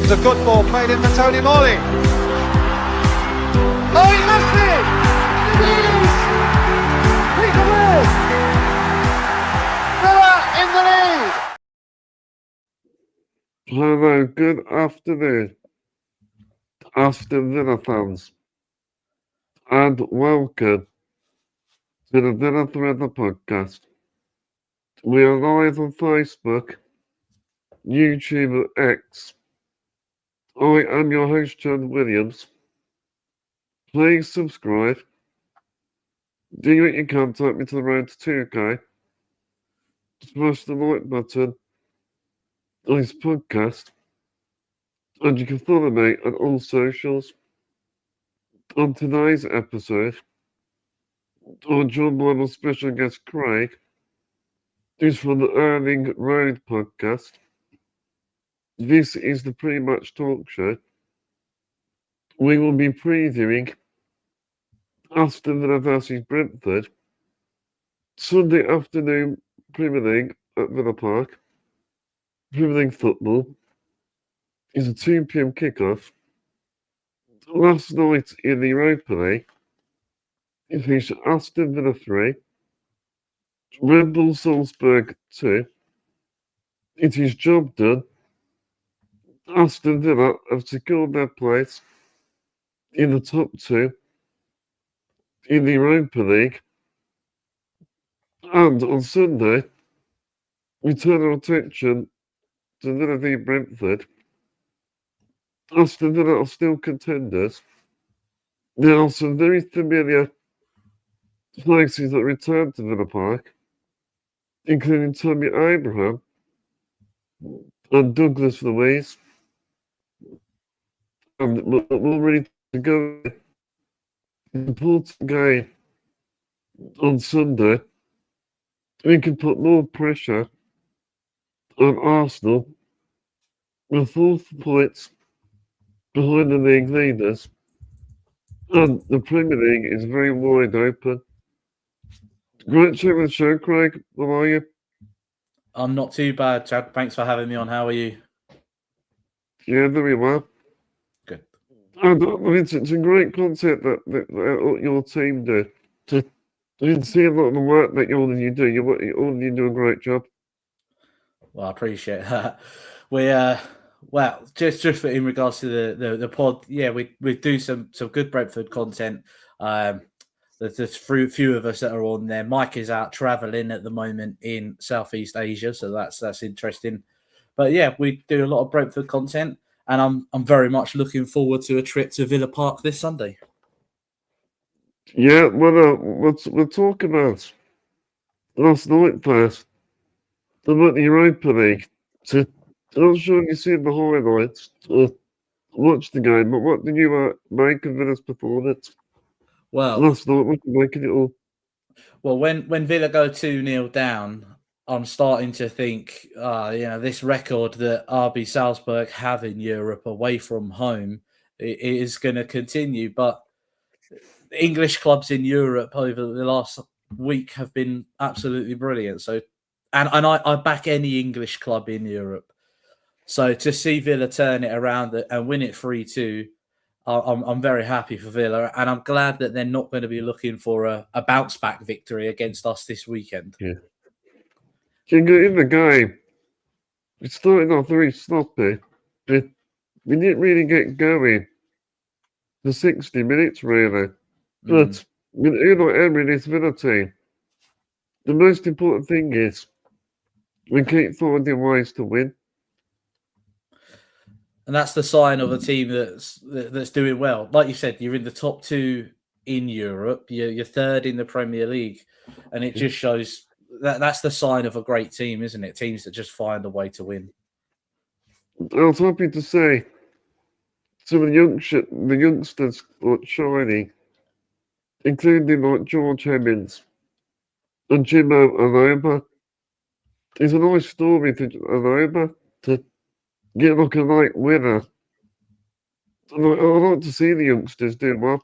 was a good ball played in for Tony Morley. Oh, he missed it! It is! Peter Luiz! Villa in the lead! Hello, good afternoon, Aston Villa fans, and welcome to the Villa Threader podcast. We are live on Facebook, YouTube, and X. I am your host, John Williams. Please subscribe. Do what you can to help me to the road to 2K. Smash the like button on this podcast. And you can follow me on all socials. On today's episode, I'm joined by my special guest Craig, who's from the Ealing Road Podcast. This is the pre-match talk show. We will be previewing Aston Villa versus Brentford, Sunday afternoon Premier League at Villa Park. Premier League football is a 2 p.m. kickoff. Last night in the Europa League, it finished Aston Villa 3, Red Bull Salzburg 2. It is job done. Aston Villa have secured their place in the top 2 in the Europa League. And on Sunday, we turn our attention to Villa v Brentford. Aston Villa are still contenders. There are some very familiar faces that return to Villa Park, including Tammy Abraham and Douglas Luiz. And we're ready to go. Important game on Sunday. We can put more pressure on Arsenal with 4 points behind the league leaders, and the Premier League is very wide open. Great chat with the show, Craig. How are you? I'm not too bad, Chad. Thanks for having me on. How are you? Yeah, very well. Good. And it's a great concept that your team do. I didn't see a lot of the work that all of you do. All of you do a great job. Well, I appreciate that. Well, just in regards to the pod, yeah, we do some good Brentford content. There's few of us that are on there. Mike is out traveling at the moment in Southeast Asia, so that's interesting. But yeah, we do a lot of Brentford content, and I'm very much looking forward to a trip to Villa Park this Sunday. Yeah, well, we'll talk about last night first. About the Europa League. So, I'm not sure if you've seen the highlights or watched the game, but what did you make of Villa's performance? Well, last night, what did you make of it all? Well, when Villa go 2-0 down, I'm starting to think, this record that RB Salzburg have in Europe away from home it is going to continue. But English clubs in Europe over the last week have been absolutely brilliant. So, and I back any English club in Europe. So to see Villa turn it around and win it 3-2, I'm very happy for Villa, and I'm glad that they're not going to be looking for a bounce back victory against us this weekend. Yeah. In the game, it started off very sloppy, but we didn't really get going for 60 minutes, really. But with Unai Emery and his Villa team, the most important thing is we keep finding ways to win. And that's the sign of a team that's doing well. Like you said, you're in the top 2 in Europe. You're 3rd in the Premier League. And it just shows that's the sign of a great team, isn't it? Teams that just find a way to win. I was happy to say some of the youngsters like shining, including like George Hemmings and Jimmo Aloba. It's a nice story to Aloba to get like a light winner. I like to see the youngsters do well.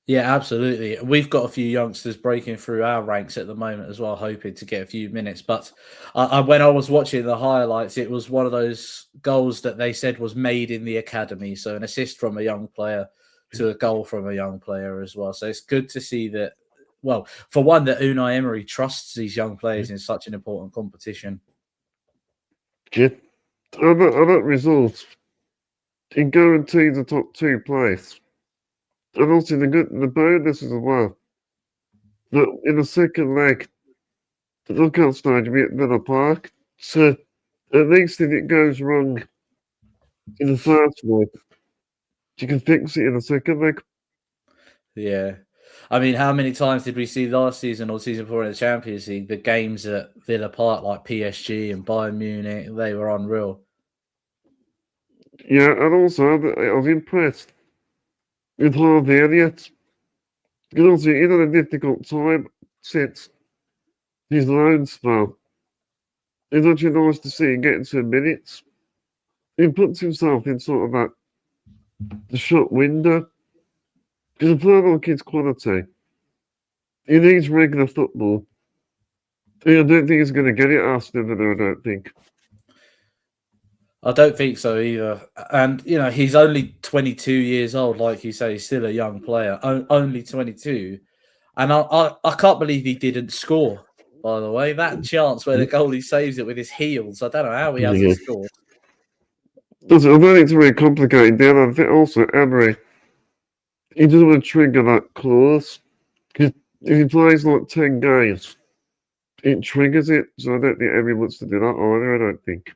Yeah, absolutely. We've got a few youngsters breaking through our ranks at the moment as well, hoping to get a few minutes. But when I was watching the highlights, it was one of those goals that they said was made in the academy. So an assist from a young player to a goal from a young player as well. So it's good to see that, well, for one, that Unai Emery trusts these young players in such an important competition. Yeah. And that result, it guarantees the top 2 place. And also the bonus as well. That in the second leg, the knockout stage will be at Villa Park. So at least if it goes wrong in the first leg, you can fix it in the second leg. Yeah. I mean, how many times did we see last season or season 4 in the Champions League, the games at Villa Park like PSG and Bayern Munich, they were unreal. Yeah, and also I was impressed with Harvey Elliott. Because also he's had a difficult time since his loan spell. It's actually nice to see him getting some minutes. He puts himself in sort of the shot window. Because a player like his quality, he needs regular football. I don't think he's going to get it at Aston Villa, I don't think. I don't think so either. And, you know, he's only 22 years old, like you say, he's still a young player, only 22. And I can't believe he didn't score, by the way. That chance where the goalie saves it with his heels, I don't know how he hasn't scored. I don't think it's really complicated deal. I think also Emery, he doesn't want to trigger that clause. Because if he plays like 10 games, it triggers it. So I don't think Emery wants to do that either, I don't think.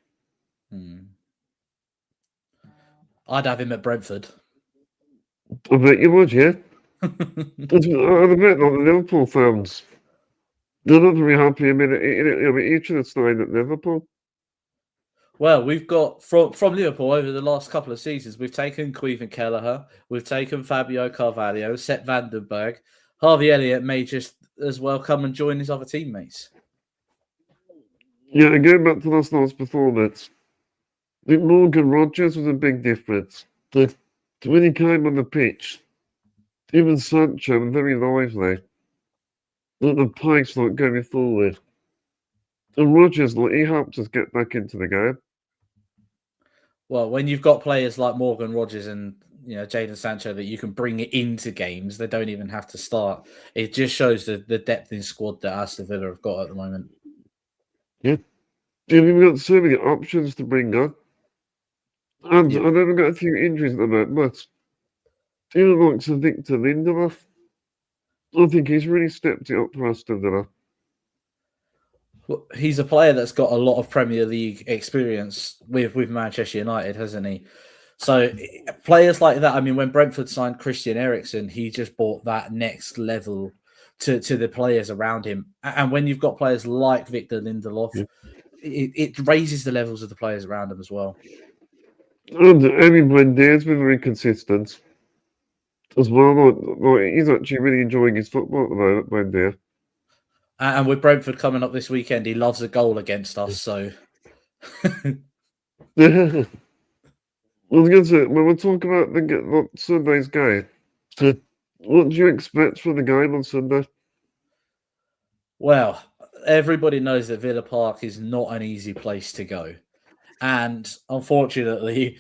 I'd have him at Brentford. I bet you would, yeah. I bet like the Liverpool fans, they're not very happy. I mean, he should have stayed at Liverpool. Well, we've got from Liverpool over the last couple of seasons, we've taken Queven Kelleher, we've taken Fabio Carvalho, Sepp Vandenberg. Harvey Elliott may just as well come and join his other teammates. Yeah, and going back to last night's performance, I think Morgan Rogers was a big difference. When he came on the pitch, even Sancho was very lively. The pace going forward. And Rogers, he helped us get back into the game. Well, when you've got players like Morgan Rogers and Jadon Sancho that you can bring it into games, they don't even have to start. It just shows the depth in squad that Aston Villa have got at the moment. Yeah. We've got so many options to bring on. And I know we've got a few injuries at the moment, but even like Sir Victor Lindelof, I think he's really stepped it up for Aston Villa. Well, he's a player that's got a lot of Premier League experience with Manchester United, hasn't he? So players like that, I mean, when Brentford signed Christian Eriksen, he just brought that next level to the players around him. And when you've got players like Victor Lindelof, it raises the levels of the players around him as well. And Buendia's been very consistent as well. Like, he's actually really enjoying his football at the moment, Buendia. And with Brentford coming up this weekend, he loves a goal against us. So, yeah. I was going to say, when we're talking about Sunday's game, so what do you expect for the game on Sunday? Well, everybody knows that Villa Park is not an easy place to go. And unfortunately,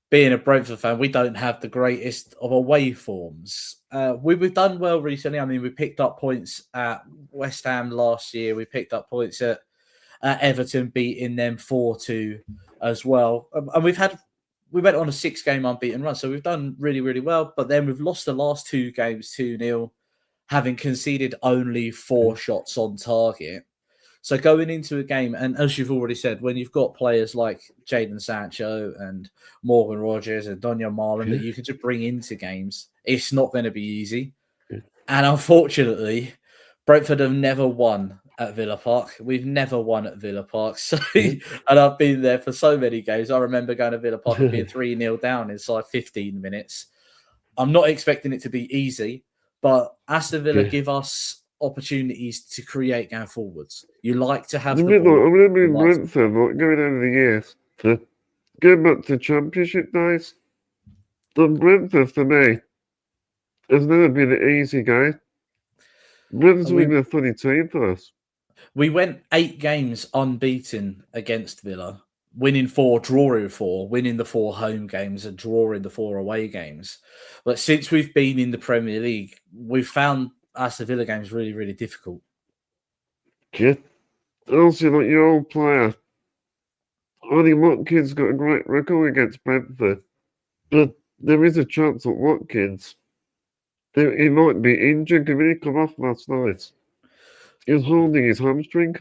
being a Brentford fan, we don't have the greatest of away forms. We've done well recently. I mean, we picked up points at West Ham last year. We picked up points at Everton, beating them 4-2 as well. And we went on a 6-game unbeaten run. So we've done really, really well. But then we've lost the last 2 games 2-0, having conceded only 4 shots on target. So going into a game, and as you've already said, when you've got players like Jadon Sancho and Morgan Rogers and Donyell Marlon that you can just bring into games, it's not going to be easy. And unfortunately, Brentford have never won at Villa Park. We've never won at Villa Park. So, and I've been there for so many games. I remember going to Villa Park and being 3-0 down inside 15 minutes. I'm not expecting it to be easy, but Aston Villa give us opportunities to create going forwards. You like to have the ball. I remember in Brentford, going over the years, going back to Championship days, Brentford for me, It's never been an easy game. Brentford's been a funny team for us. We went 8 games unbeaten against Villa, winning 4, drawing 4, winning the 4 home games and drawing the 4 away games. But since we've been in the Premier League, we've found Aston Villa games really, really difficult. Yeah. Also, like your old player, Ollie Watkins got a great record against Brentford, but there is a chance that Watkins, he might be injured. Did he come off last night? He was holding his hamstring.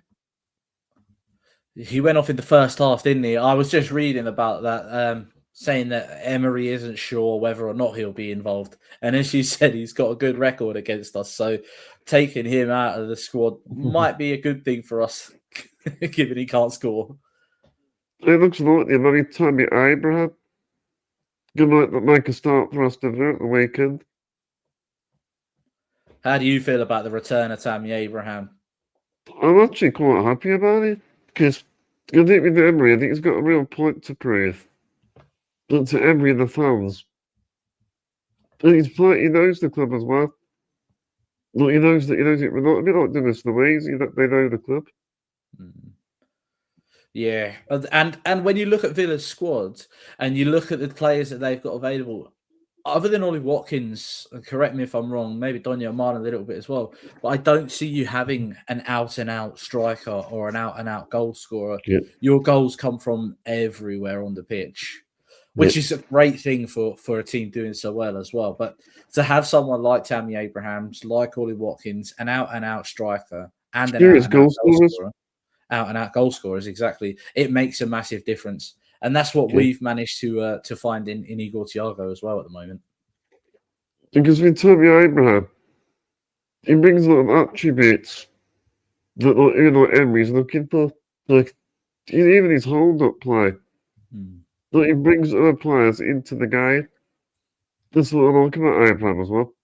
He went off in the first half, didn't he? I was just reading about that, saying that Emery isn't sure whether or not he'll be involved. And as you said, he's got a good record against us. So taking him out of the squad might be a good thing for us, given he can't score. It looks likely maybe Tammy Abraham going to make a start for Aston Villa at the weekend. How do you feel about the return of Tammy Abraham? I'm actually quite happy about it because I think with Emery, I think he's got a real point to prove. But to Emery and the fans, and he knows the club as well. Like, he knows it. We're not doing this the ways. They know the club. Yeah, and when you look at Villa's squad and you look at the players that they've got available, other than Ollie Watkins, and correct me if I'm wrong, maybe Donya Martin a little bit as well, but I don't see you having an out-and-out striker or an out-and-out goal scorer. Yeah. Your goals come from everywhere on the pitch, which is a great thing for a team doing so well as well. But to have someone like Tammy Abrahams, like Ollie Watkins, an out-and-out striker, and an out-and-out goal scorer, out-and-out goal scorers, exactly, it makes a massive difference. And that's what we've managed to find in Igor Thiago as well at the moment. Because with Tammy Abraham, he brings a lot of attributes that Emery's looking for. Like, even his hold-up play. Like, he brings other players into the game. That's what I like about Abraham as well.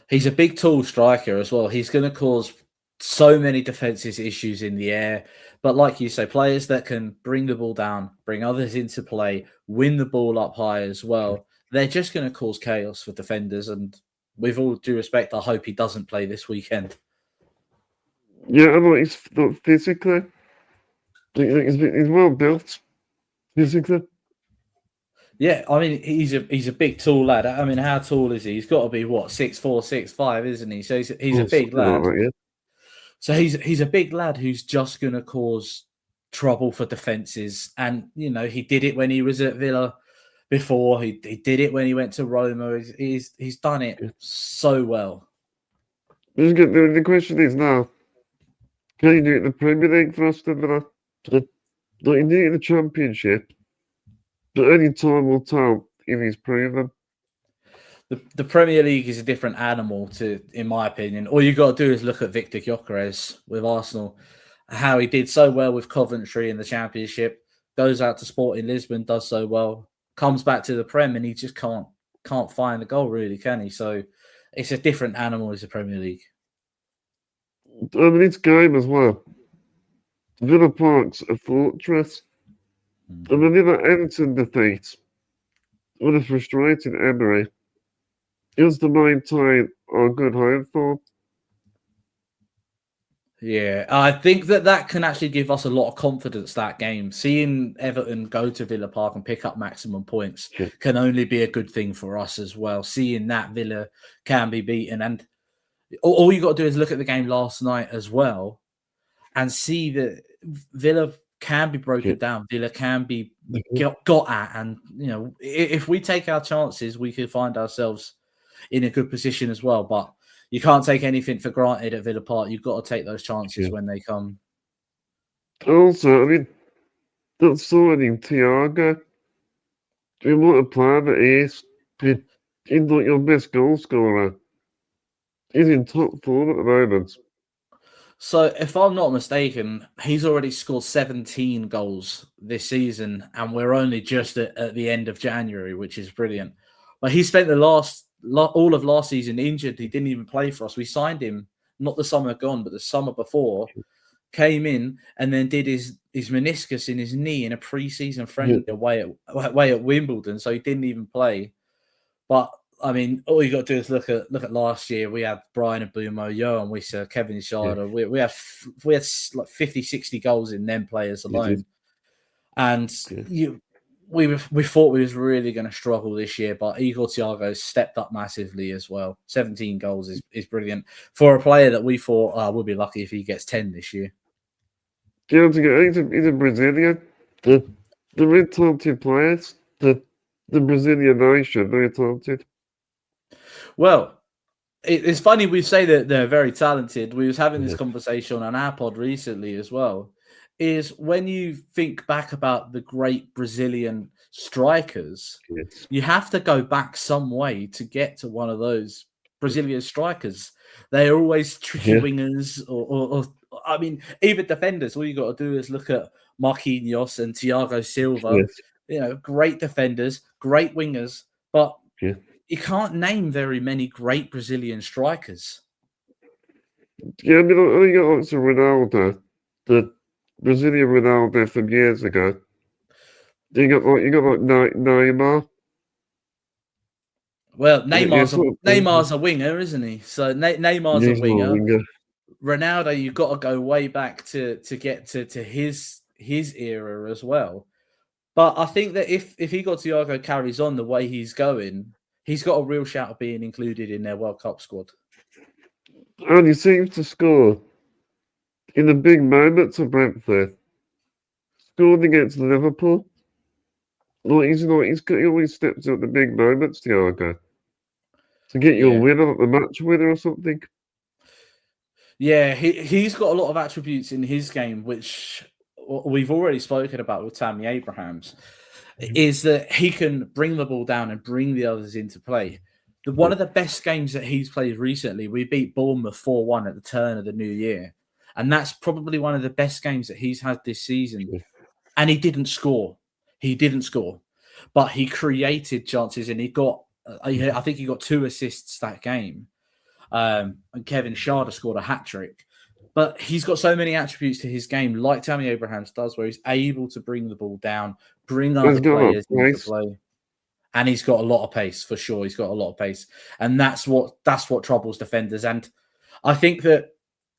He's a big, tall striker as well. He's going to cause so many defensive issues in the air. But like you say, players that can bring the ball down, bring others into play, win the ball up high as well, they're just going to cause chaos for defenders. And with all due respect, I hope he doesn't play this weekend. Yeah, I know he's physically. He's well built physically. Yeah, I mean, he's a big, tall lad. I mean, how tall is he? He's got to be, 6'4", 6'5", isn't he? So he's a big lad. Like, yeah. So he's a big lad who's just going to cause trouble for defences. And, he did it when he was at Villa before. He did it when he went to Roma. He's done it so well. The question is now, can you do it in the Premier League for Aston Villa? Like, you do it in the Championship, but any time will tell if he's proven. The Premier League is a different animal, in my opinion. All you got to do is look at Victor Gyökeres with Arsenal, how he did so well with Coventry in the Championship, goes out to Sporting Lisbon, does so well, comes back to the Prem, and he just can't find the goal, really, can he? So it's a different animal as the Premier League. I mean, it's game as well. Villa Park's a fortress. I mean, in that Everton defeat, what a frustrating Emery. It was to maintain our good home form. Yeah, I think that can actually give us a lot of confidence, that game. Seeing Everton go to Villa Park and pick up maximum points can only be a good thing for us as well. Seeing that Villa can be beaten. And all you got to do is look at the game last night as well and see that Villa can be broken down. Villa can be got at. And, if we take our chances, we could find ourselves in a good position as well. But you can't take anything for granted at Villa Park. You've got to take those chances when they come. Also, I mean, that signing Thiago, we want a player that is like your best goal scorer. He's in top form at the moment. So, if I'm not mistaken, he's already scored 17 goals this season, and we're only just at the end of January, which is brilliant. But he spent all of last season injured. He didn't even play for us. We signed him, not the summer gone, but the summer before, came in and then did his meniscus in his knee in a pre-season friendly away at Wimbledon, so he didn't even play. But I mean, all you got to do is look at last year. We had Brian Abumo, Johan Wissa, Kevin Schade. We had like 50, 60 goals in them players alone. And we thought we was really going to struggle this year, but Igor Thiago stepped up massively as well. 17 goals is brilliant for a player that we thought we'll be lucky if he gets 10 this year. He's a Brazilian. The really talented players. The Brazilian nation, very talented. Well, it's funny we say that they're very talented. We was having this conversation on our pod recently as well. Is when you think back about the great Brazilian strikers, you have to go back some way to get to one of those Brazilian strikers. They are always tricky wingers, or I mean, even defenders. All you got to do is look at Marquinhos and Thiago Silva. You know, great defenders, great wingers, but you can't name very many great Brazilian strikers. Yeah, I mean, I got lots of Ronaldo, the Brazilian Ronaldo from years ago. You got like Neymar. Well, Neymar's a winger, isn't he? So Neymar's a winger. Ronaldo, you've got to go way back to get to his era as well. But I think that if Igor Thiago carries on the way he's going, he's got a real shout of being included in their World Cup squad. And he seems to score in the big moments of Brentford. Scored against Liverpool. He always steps up the big moments, Thiago, to get your winner, the match winner or something. Yeah, he's got a lot of attributes in his game, which we've already spoken about with Tammy Abrahams, is that he can bring the ball down and bring the others into play. One of the best games that he's played recently, we beat Bournemouth 4-1 at the turn of the new year. And that's probably one of the best games that he's had this season. And he didn't score. But he created chances and he got, I think he got 2 assists that game. And Kevin Schade scored a hat-trick. But he's got so many attributes to his game, like Tammy Abrahams does, where he's able to bring the ball down, bring other players into play. And he's got a lot of pace, for sure. He's got a lot of pace. And that's what troubles defenders. And I think that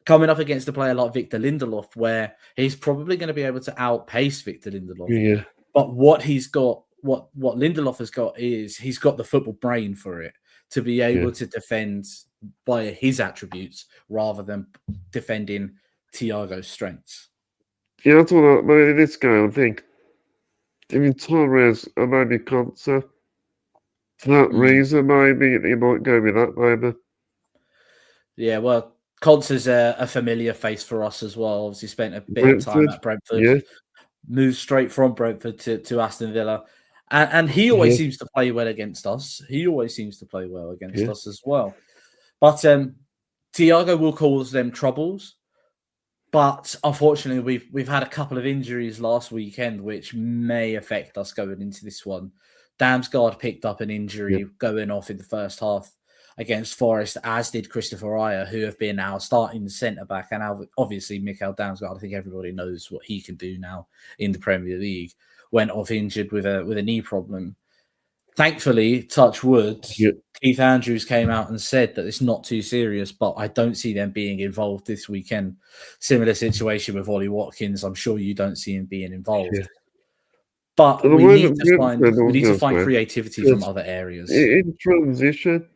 coming up against a player like Victor Lindelof, where he's probably going to be able to outpace Victor Lindelof. Yeah. But what he's got, what Lindelof has got is he's got the football brain for it to be able to defend by his attributes rather than defending Thiago's strengths. Yeah, that's what I mean in this game, I think. I mean, Torres and maybe Conte. For that reason, maybe he might go with that, maybe. Yeah, well, Conte's a familiar face for us as well. Obviously, spent a bit of time at Brentford. Moved straight from Brentford to Aston Villa. And he always seems to play well against us. He always seems to play well against us as well. But Thiago will cause them troubles. But unfortunately, we've had a couple of injuries last weekend, which may affect us going into this one. Damsgaard picked up an injury going off in the first half against Forest, as did Christopher Ayer, who have been now starting the centre-back. And obviously, Mikael Damsgaard, I think everybody knows what he can do now in the Premier League, went off injured with a knee problem. Thankfully, touch wood, Keith Andrews came out and said that it's not too serious, but I don't see them being involved this weekend. Similar situation with Ollie Watkins. I'm sure you don't see him being involved. But we need to find creativity from other areas. In transition,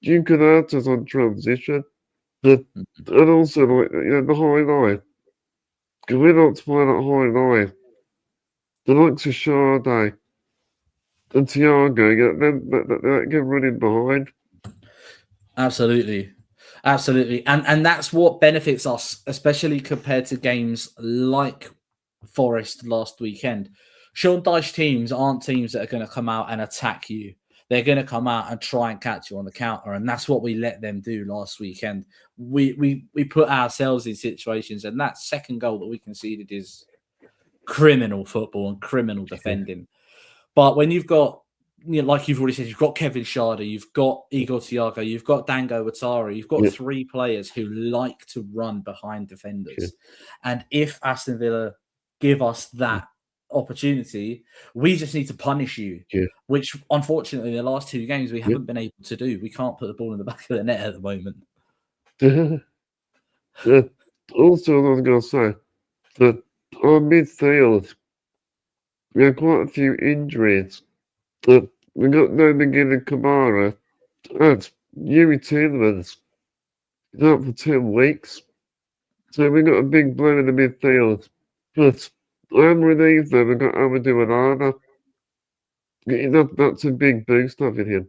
you can add us on transition, and also the high line. Because we're not playing at high line. The likes of Schade and Thiago, get running behind. Absolutely. And that's what benefits us, especially compared to games like Forest last weekend. Sean Dyche teams aren't teams that are going to come out and attack you. They're going to come out and try and catch you on the counter, and that's what we let them do last weekend. We put ourselves in situations, and that second goal that we conceded is criminal football and criminal defending. But when you've got, like you've already said, you've got Kevin Schade, you've got Igor Thiago, you've got Dango Ouattara, you've got 3 players who like to run behind defenders. And if Aston Villa give us that opportunity. We just need to punish you, Yeah. which unfortunately in the last 2 games we haven't been able to do. We can't put the ball in the back of the net at the moment. Also, I was going to say that on midfield, we had quite a few injuries. That we got no beginning Kamara and Yuri Tillmans. He's out for 2 weeks. So we got a big blow in the midfield. But I'm relieved that we got Amadou and Anna. That's a big boost having him.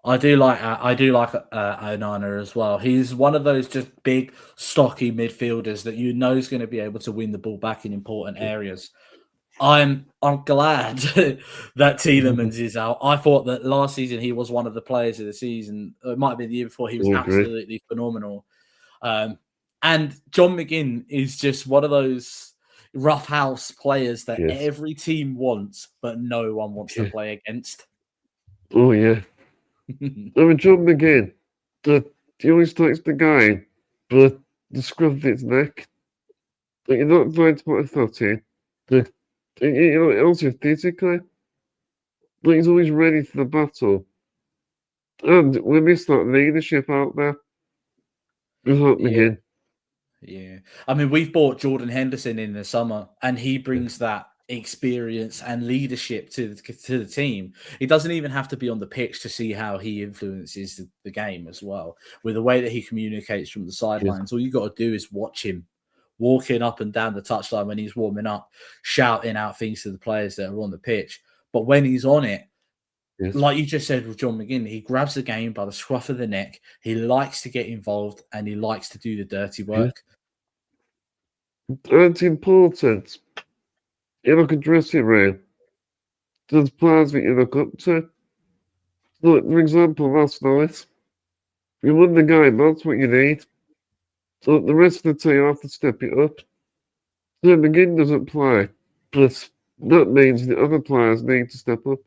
I do like Onana as well. He's one of those just big, stocky midfielders that you know is going to be able to win the ball back in important areas. I'm glad that Tielemans is out. I thought that last season he was one of the players of the season. It might have been the year before. He was absolutely phenomenal. And John McGinn is just one of those roughhouse players that every team wants, but no one wants to play against. Oh, yeah. I mean, John McGinn, he always takes the game, but the scruff of its neck. But you're not going to put a foot in. Also physically, but he's always ready for the battle. And we miss that leadership out there. Without McGinn. Yeah. I mean, we've bought Jordan Henderson in the summer, and he brings that experience and leadership to the team. He doesn't even have to be on the pitch to see how he influences the game as well. With the way that he communicates from the sidelines, all you got to do is watch him walking up and down the touchline when he's warming up, shouting out things to the players that are on the pitch. But when he's on it, like you just said with John McGinn, he grabs the game by the scruff of the neck. He likes to get involved and he likes to do the dirty work. That's important. You look at dressing room. There's players that you look up to. Look, for example, last night, you won the game, that's what you need. So the rest of the team have to step it up. So McGinn doesn't play, but that means the other players need to step up.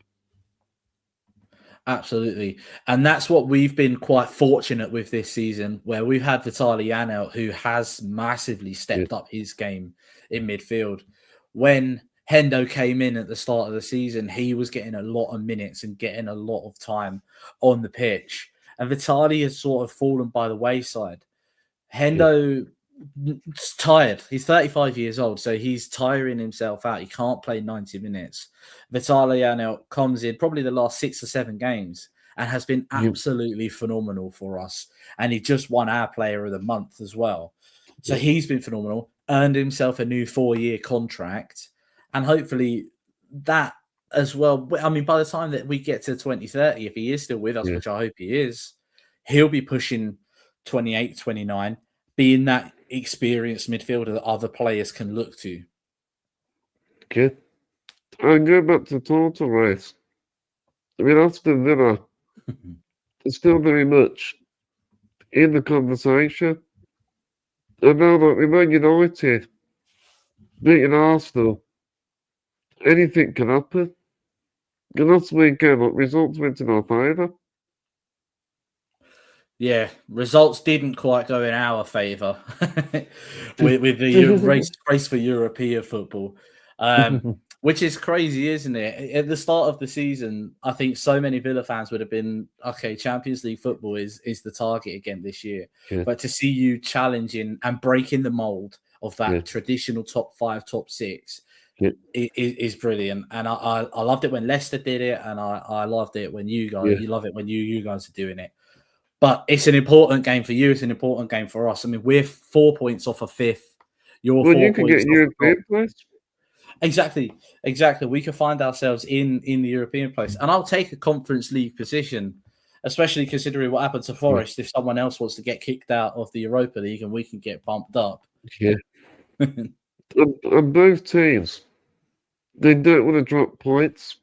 Absolutely. And that's what we've been quite fortunate with this season, where we've had Vitaly Janelt, who has massively stepped up his game in midfield. When Hendo came in at the start of the season, he was getting a lot of minutes and getting a lot of time on the pitch. And Vitaly has sort of fallen by the wayside. Hendo is tired. He's 35 years old, so he's tiring himself out. He can't play 90 minutes. Vitaly Janelt comes in probably the last 6 or 7 games and has been absolutely phenomenal for us. And he just won our player of the month as well. So he's been phenomenal, earned himself a new 4-year contract. And hopefully that as well. I mean, by the time that we get to 2030, if he is still with us, which I hope he is, he'll be pushing 28, 29, being that experienced midfielder that other players can look to. Okay. And go back to total race. I mean, Aston Villa is still very much in the conversation. And now that we're Man United beating Arsenal, anything can happen. And last weekend, results went in our favour. Yeah, results didn't quite go in our favour with the race for European football, which is crazy, isn't it? At the start of the season, I think so many Villa fans would have been, okay, Champions League football is the target again this year. But to see you challenging and breaking the mould of that traditional top 5, top 6 is brilliant. And I loved it when Leicester did it, and I loved it when you guys, you love it when you guys are doing it. But it's an important game for you. It's an important game for us. I mean, we're 4 points off of 5th. You're 4 you points can get European place. Exactly. We can find ourselves in the European place. And I'll take a Conference League position, especially considering what happened to Forest, if someone else wants to get kicked out of the Europa League and we can get bumped up. Yeah. and both teams, they don't want to drop points,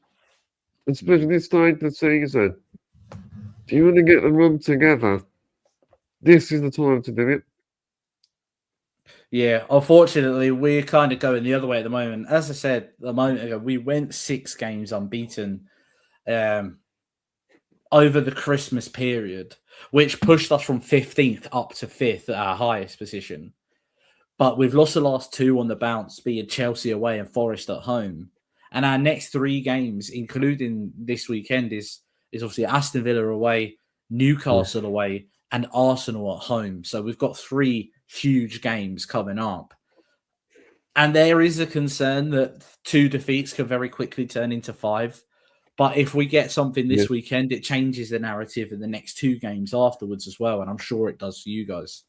especially this time of the season. If you want to get them run together, this is the time to do it. Yeah, unfortunately, we're kind of going the other way at the moment. As I said a moment ago, we went 6 games unbeaten over the Christmas period, which pushed us from 15th up to 5th at our highest position. But we've lost the last 2 on the bounce, being Chelsea away and Forest at home. And our next 3 games, including this weekend, is obviously Aston Villa away, Newcastle away, and Arsenal at home. So we've got 3 huge games coming up. And there is a concern that 2 defeats can very quickly turn into 5. But if we get something this weekend, it changes the narrative in the next 2 games afterwards as well. And I'm sure it does for you guys.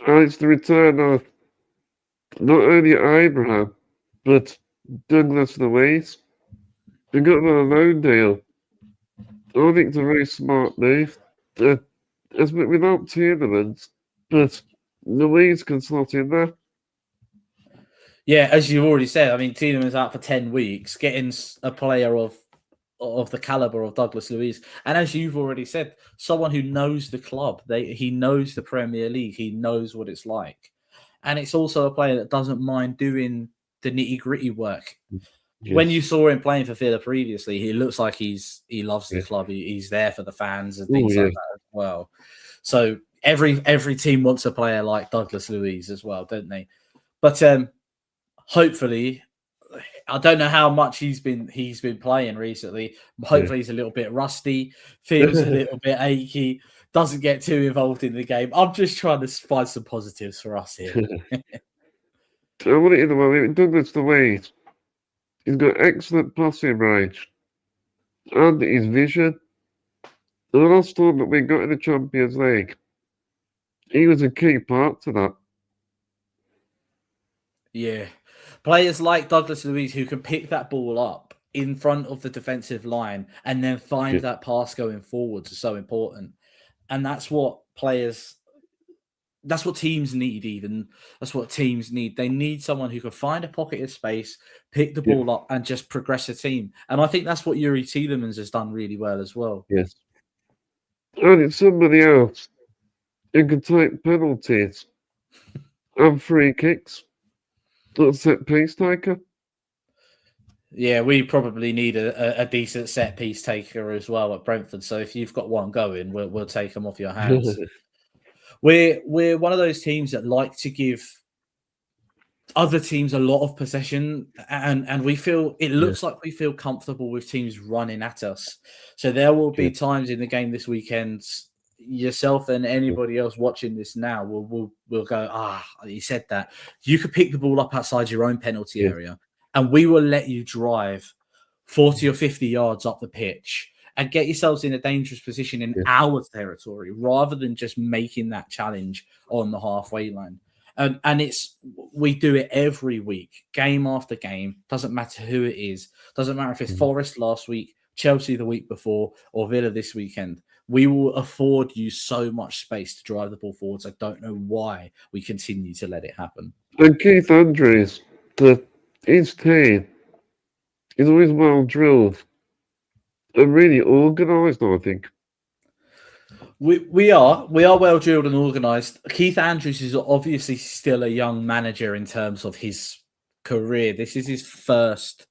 It's the return of not only Abraham, but Douglas Luiz. We got them on a loan deal. I think it's a very smart move. It's without Tielemans, but Luiz can slot in there. Yeah, as you've already said, I mean, Tielemans out for 10 weeks, getting a player of the caliber of Douglas Luiz. And as you've already said, someone who knows the club, he knows the Premier League, he knows what it's like. And it's also a player that doesn't mind doing the nitty-gritty work. Yes. When you saw him playing for Villa previously, he looks like he loves the club. He's there for the fans and things like that as well. So every team wants a player like Douglas Luiz as well, don't they? But hopefully, I don't know how much he's been playing recently. Hopefully, he's a little bit rusty, feels a little bit achy, doesn't get too involved in the game. I'm just trying to find some positives for us here. I want it in the moment. Douglas Luiz. He's got excellent passing range and his vision. The last time that we got in the Champions League, he was a key part to that. Yeah. Players like Douglas Luiz who can pick that ball up in front of the defensive line and then find that pass going forwards is so important. And that's what teams need even. That's what teams need. They need someone who can find a pocket of space, pick the ball up and just progress the team. And I think that's what Youri Tielemans has done really well as well. Yes. And it's somebody else who can take penalties and free kicks. Not a set piece taker. Yeah, we probably need a decent set piece taker as well at Brentford. So if you've got one going, we'll take them off your hands. We're one of those teams that like to give other teams a lot of possession, and we feel it looks like we feel comfortable with teams running at us. So there will be times in the game this weekend, yourself and anybody else watching this now will go, he said that. You could pick the ball up outside your own penalty area, and we will let you drive 40 or 50 yards up the pitch and get yourselves in a dangerous position in our territory rather than just making that challenge on the halfway line. And we do it every week, game after game. Doesn't matter who it is. Doesn't matter if it's Forest last week, Chelsea the week before, or Villa this weekend. We will afford you so much space to drive the ball forwards. I don't know why we continue to let it happen. And Keith Andrews, his team is always well drilled and really organised, I think. We are well drilled and organised. Keith Andrews is obviously still a young manager in terms of his career. This is his first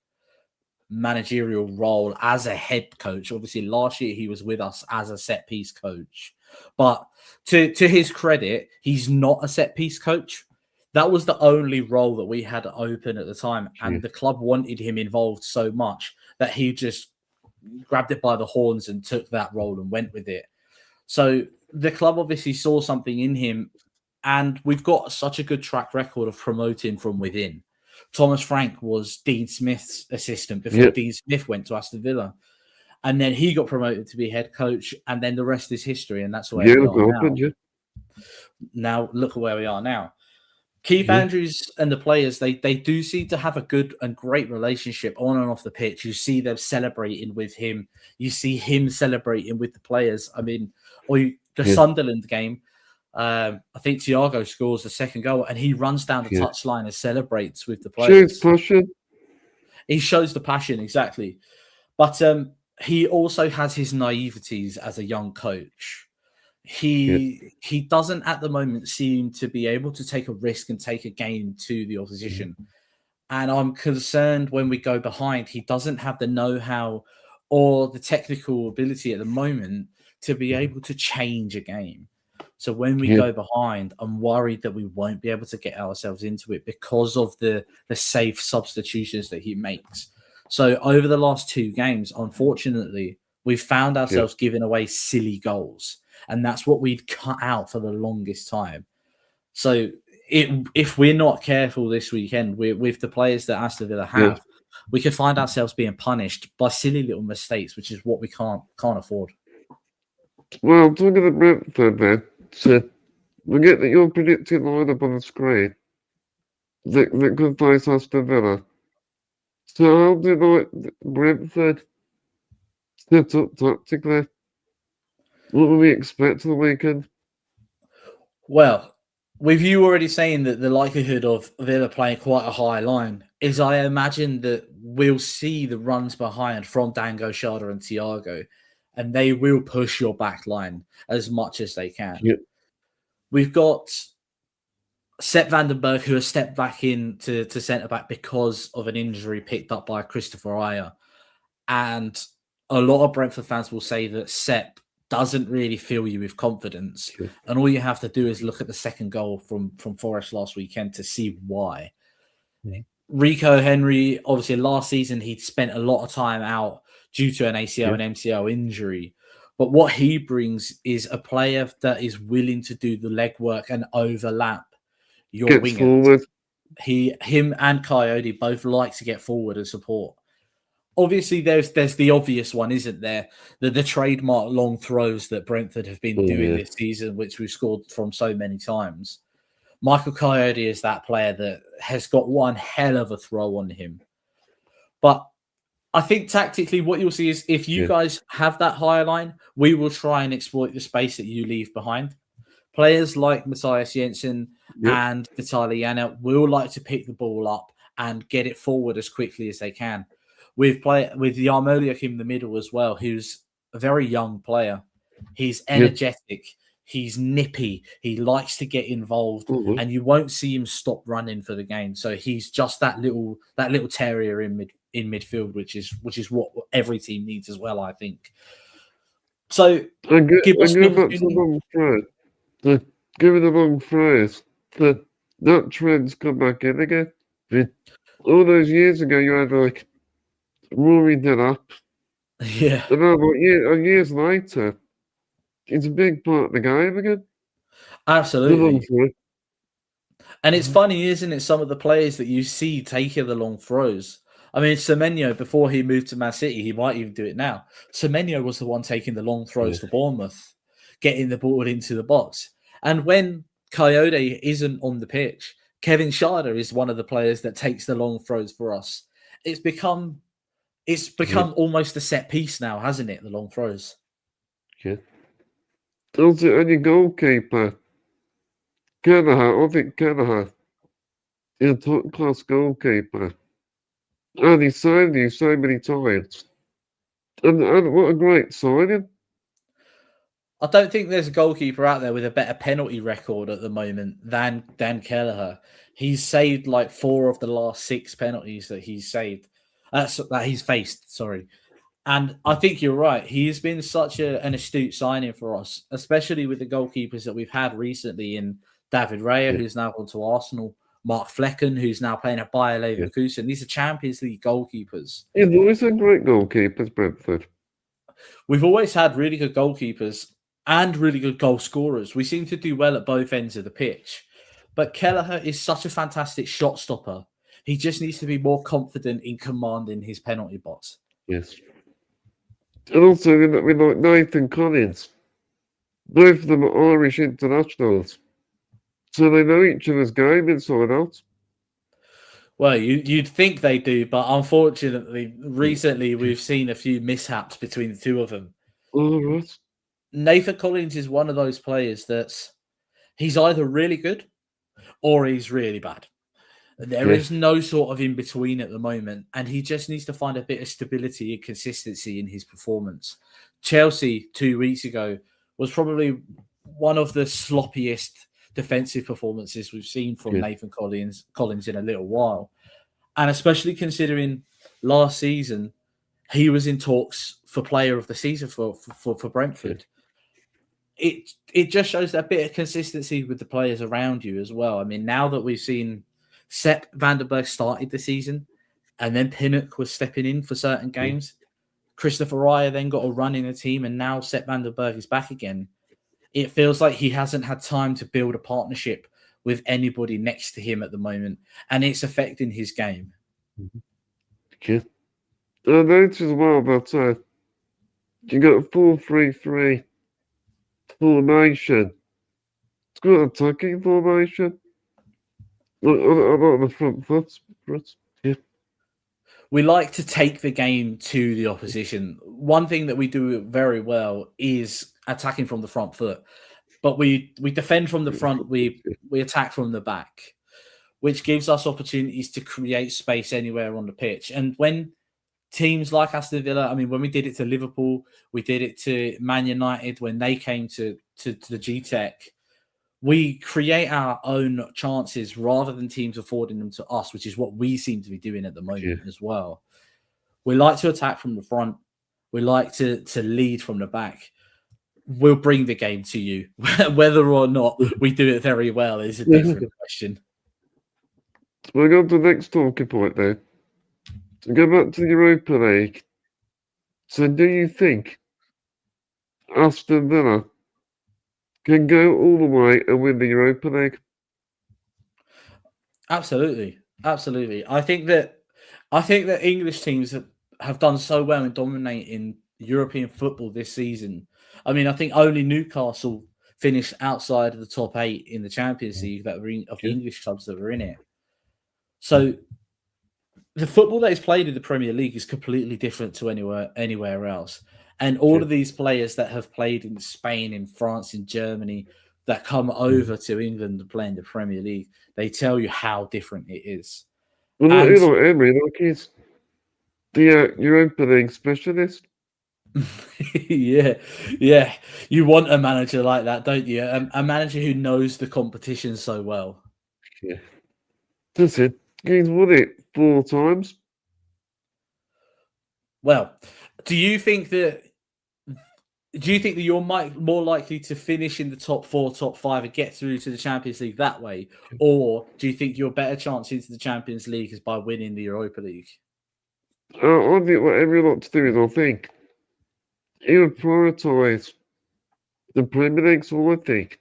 managerial role as a head coach. Obviously, last year he was with us as a set piece coach. But to his credit, he's not a set piece coach. That was the only role that we had open at the time. And the club wanted him involved so much that he just grabbed it by the horns and took that role and went with it. So the club obviously saw something in him, and we've got such a good track record of promoting from within. Thomas Frank was Dean Smith's assistant before Dean Smith went to Aston Villa. And then he got promoted to be head coach, and then the rest is history, and that's where we are now. Now, look at where we are now. Keith Andrews and the players, they do seem to have a good and great relationship on and off the pitch. You see them celebrating with him. You see him celebrating with the players. I mean, Sunderland game, I think Thiago scores the second goal and he runs down the touchline and celebrates with the players. He shows the passion, exactly. But he also has his naiveties as a young coach. He doesn't at the moment seem to be able to take a risk and take a game to the opposition. And I'm concerned when we go behind, he doesn't have the know-how or the technical ability at the moment to be able to change a game. So when we go behind, I'm worried that we won't be able to get ourselves into it because of the safe substitutions that he makes. So over the last 2 games, unfortunately, we've found ourselves giving away silly goals. And that's what we'd cut out for the longest time. So if we're not careful this weekend with the players that Aston Villa have, we could find ourselves being punished by silly little mistakes, which is what we can't afford. Well, talking about Brentford then, so we get that you're predicting lineup on the screen that could face Aston Villa. So how do you like Brentford set up tactically? What will we expect for the weekend? Well, with you already saying that the likelihood of Villa playing quite a high line is, I imagine that we'll see the runs behind from Dango, Sharda and Thiago, and they will push your back line as much as they can. Yep. We've got Sepp Vandenberg, who has stepped back into centre-back because of an injury picked up by Christopher Ayer. And a lot of Brentford fans will say that Sepp doesn't really fill you with confidence. Sure. And all you have to do is look at the second goal from Forest last weekend to see why. Rico Henry, obviously last season, he'd spent a lot of time out due to an ACL and MCL injury. But what he brings is a player that is willing to do the legwork and overlap your wingers. Forward. Him and Coyote both like to get forward and support. Obviously, there's the obvious one, isn't there? The trademark long throws that Brentford have been doing this season, which we've scored from so many times. Michael Coyote is that player that has got one hell of a throw on him. But I think tactically what you'll see is if you guys have that higher line, we will try and exploit the space that you leave behind. Players like Matthias Jensen and Vitaly Yana will like to pick the ball up and get it forward as quickly as they can. With Yarmoliuk in the middle as well, who's a very young player. He's energetic. He's nippy. He likes to get involved, and you won't see him stop running for the game. So he's just that little terrier in midfield, which is what every team needs as well, I think. So Give me the long throws. That trend's come back in again. All those years ago, you had like Rory did up. Yeah. And now, years later, it's a big part of the game again. Absolutely. And it's funny, isn't it? Some of the players that you see taking the long throws. I mean, Semenyo, before he moved to Man City, he might even do it now. Semenyo was the one taking the long throws for Bournemouth, getting the ball into the box. And when Coyote isn't on the pitch, Kevin Sharda is one of the players that takes the long throws for us. It's become almost a set piece now, hasn't it? The long throws. Yeah. Also, any goalkeeper, Kelleher, I think Kelleher is a top-class goalkeeper. And he signed you so many times. And what a great signing. I don't think there's a goalkeeper out there with a better penalty record at the moment than Kelleher. He's saved like 4 of the last 6 penalties that he's saved. That he's faced, sorry. And I think you're right. He's been such an astute signing for us, especially with the goalkeepers that we've had recently in David Raya, who's now gone to Arsenal, Mark Flecken, who's now playing at Bayer Leverkusen. These are Champions League goalkeepers. Yeah, they've always had great goalkeepers, Brentford. We've always had really good goalkeepers and really good goal scorers. We seem to do well at both ends of the pitch. But Kelleher is such a fantastic shot stopper. He just needs to be more confident in commanding his penalty box. Yes. And also, we like Nathan Collins. Both of them are Irish internationals. So they know each other's game inside out. Well, you'd think they do, but unfortunately, recently we've seen a few mishaps between the two of them. All right. Nathan Collins is one of those players he's either really good or he's really bad. There is no sort of in between at the moment, and he just needs to find a bit of stability and consistency in his performance. Chelsea 2 weeks ago was probably one of the sloppiest defensive performances we've seen from Nathan Collins in a little while, and especially considering last season he was in talks for Player of the Season for Brentford. it just shows that bit of consistency with the players around you as well. I mean, now that we've seen Sepp Vandenberg started the season, and then Pinnock was stepping in for certain games. Christopher Raya then got a run in the team, and now Sepp Vandenberg is back again. It feels like he hasn't had time to build a partnership with anybody next to him at the moment, and it's affecting his game. Okay. I noticed as well that you got a 4-3-3 formation. It's got an attacking formation. I like the front foot. Yeah. We like to take the game to the opposition. One thing that we do very well is attacking from the front foot, but we defend from the front. We attack from the back, which gives us opportunities to create space anywhere on the pitch. And when teams like Aston Villa, I mean, when we did it to Liverpool, we did it to Man United when they came to the G-Tech, we create our own chances rather than teams affording them to us, which is what we seem to be doing at the moment as well. We like to attack from the front. We like to lead from the back. We'll bring the game to you. Whether or not we do it very well is a different question. We'll go to the next talking point then. To go back to the Europa League. So do you think Aston Villa can go all the way and win the Europa League? Absolutely. I think that English teams have done so well in dominating European football this season. I mean, I think only Newcastle finished outside of the top 8 in the Champions League of the English clubs that were in it. So the football that is played in the Premier League is completely different to anywhere else. And all of these players that have played in Spain, in France, in Germany, that come over to England to play in the Premier League, they tell you how different it is. Well, Emery, he's the Europa League specialist. Yeah. You want a manager like that, don't you? A manager who knows the competition so well. Yeah. That's it. He's won it 4 times. Well, do you think that you're more likely to finish in the top 4, top 5 and get through to the Champions League that way? Or do you think your better chance into the Champions League is by winning the Europa League? I think whatever you want to do is, I think, you would prioritise the Premier League, so I think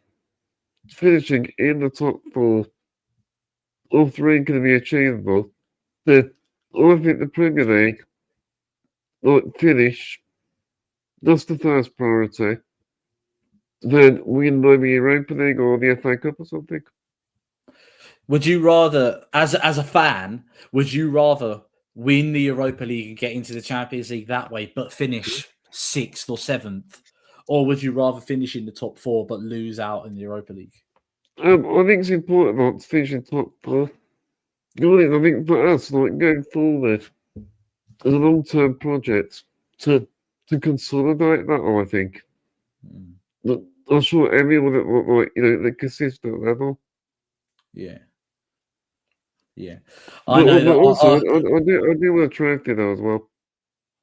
finishing in the top 4 or 3 can be achievable. Then I think the Premier League finish. That's the first priority. Then win maybe Europa League or the FA Cup or something. Would you rather, as a fan, would you rather win the Europa League and get into the Champions League that way, but finish 6th or 7th? Or would you rather finish in the top 4 but lose out in the Europa League? I think it's important not to finish in top 4. I think for us, going forward, as a long-term project, to consolidate that, I think. I'm sure everyone at the consistent level. Yeah. I know. But also, I do want a trophy though as well.